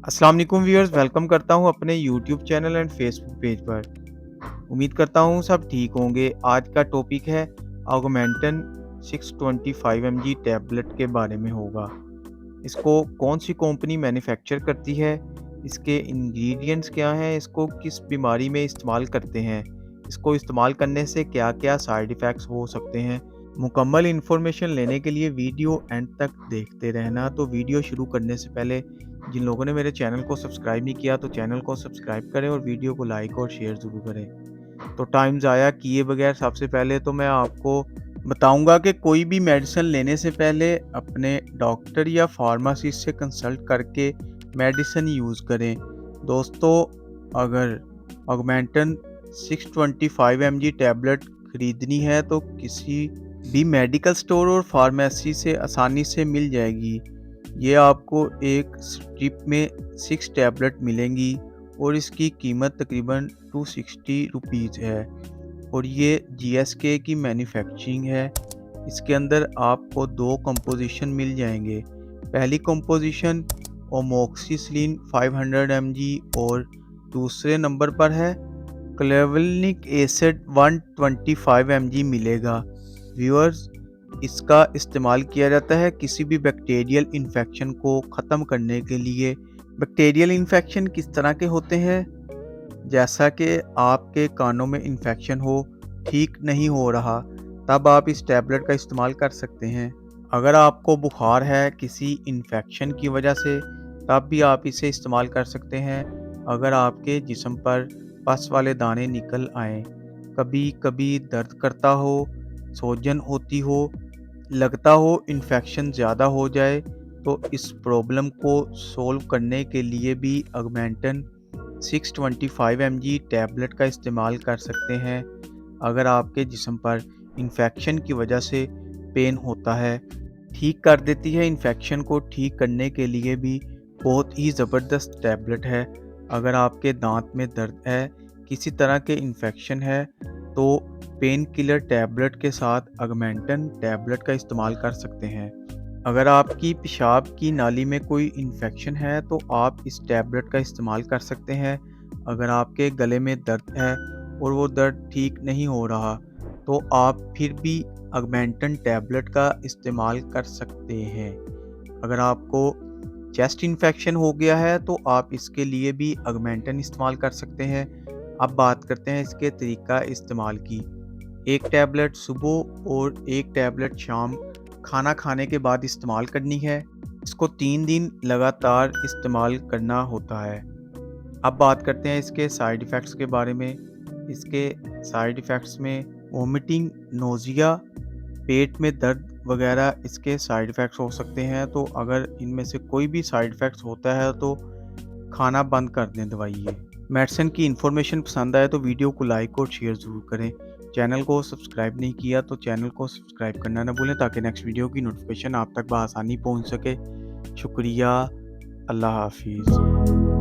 अस्सलाम वालेकुम viewers, welcome करता हूँ अपने YouTube channel and Facebook page पर। उम्मीद करता हूँ सब ठीक होंगे। आज का टॉपिक है ऑगमेंटन 625 mg टैबलेट के बारे में होगा। इसको कौन सी कंपनी मैन्युफैक्चर करती है, इसके इंग्रेडिएंट्स क्या हैं, इसको किस बीमारी में इस्तेमाल करते हैं, इसको इस्तेमाल करने से क्या-क्या साइड इफ़ेक्ट्स हो सकते हैं। मुकम्मल इन्फॉर्मेशन लेने के लिए वीडियो एंड तक देखते रहना। तो वीडियो शुरू करने से पहले जिन लोगों ने मेरे चैनल को सब्सक्राइब नहीं किया तो चैनल को सब्सक्राइब करें और वीडियो को लाइक और शेयर ज़रूर करें। तो टाइम ज़ाया किए बगैर सबसे पहले तो मैं आपको बताऊंगा कि कोई भी मेडिसिन लेने से पहले अपने डॉक्टर या फार्मासिस्ट से कंसल्ट करके मेडिसिन यूज़ करें। दोस्तों, अगर ऑगमेंटन 625 mg टैबलेट खरीदनी है तो किसी भी मेडिकल स्टोर और फार्मेसी से आसानी से मिल जाएगी। ये आपको एक स्ट्रिप में 6 टैबलेट मिलेंगी और इसकी कीमत तकरीबन 260 रुपीज़ है और ये जीएसके की मैन्युफैक्चरिंग है। इसके अंदर आपको 2 कंपोजिशन मिल जाएंगे। पहली कंपोजिशन ओमोक्सिसिलिन 500 mg और दूसरे नंबर पर है क्लेवलिनिक एसिड 125 mg मिलेगा। व्यूअर्स, इसका इस्तेमाल किया जाता है किसी भी बैक्टीरियल इन्फेक्शन को ख़त्म करने के लिए। बैक्टीरियल इन्फेक्शन किस तरह के होते हैं? जैसा कि आपके कानों में इन्फेक्शन हो, ठीक नहीं हो रहा, तब आप इस टैबलेट का इस्तेमाल कर सकते हैं। अगर आपको बुखार है किसी इन्फेक्शन की वजह से, तब भी आप इसे इस्तेमाल कर सकते हैं। अगर आपके जिस्म पर पस वाले दाने निकल आएँ, कभी कभी दर्द करता हो, सूजन होती हो, लगता हो इन्फेक्शन ज़्यादा हो जाए, तो इस प्रॉब्लम को सॉल्व करने के लिए भी ऑगमेंटन 625 mg टैबलेट का इस्तेमाल कर सकते हैं। अगर आपके जिस्म पर इन्फेक्शन की वजह से पेन होता है, ठीक कर देती है। इन्फेक्शन को ठीक करने के लिए भी बहुत ही ज़बरदस्त टैबलेट है। अगर आपके दांत में दर्द है, किसी तरह के इन्फेक्शन है, तो पेन किलर टैबलेट के साथ ऑगमेंटन टैबलेट का इस्तेमाल कर सकते हैं। अगर आपकी पेशाब की नाली में कोई इन्फेक्शन है तो आप इस टैबलेट का इस्तेमाल कर सकते हैं। अगर आपके गले में दर्द है और वो दर्द ठीक नहीं हो रहा, तो आप फिर भी ऑगमेंटन टैबलेट का इस्तेमाल कर सकते हैं। अगर आपको चेस्ट इन्फेक्शन हो गया है तो आप इसके लिए भी ऑगमेंटन इस्तेमाल कर सकते हैं। अब बात करते हैं इसके तरीका इस्तेमाल की। एक टैबलेट सुबह और एक टैबलेट शाम खाना खाने के बाद इस्तेमाल करनी है। इसको 3 दिन लगातार इस्तेमाल करना होता है। अब बात करते हैं इसके साइड इफ़ेक्ट्स के बारे में। इसके साइड इफ़ेक्ट्स में वोमिटिंग, नोज़िया, पेट में दर्द वगैरह इसके साइड इफ़ेक्ट्स हो सकते हैं। तो अगर इनमें से कोई भी साइड इफ़ेक्ट्स होता है तो खाना बंद कर दें दवाई ये। मेडिसिन की इन्फॉर्मेशन पसंद आए तो वीडियो को लाइक और शेयर ज़रूर करें। चैनल को सब्सक्राइब नहीं किया तो चैनल को सब्सक्राइब करना ना भूलें ताकि नेक्स्ट वीडियो की नोटिफिकेशन आप तक बआसानी पहुंच सके। शुक्रिया। अल्लाह हाफिज़।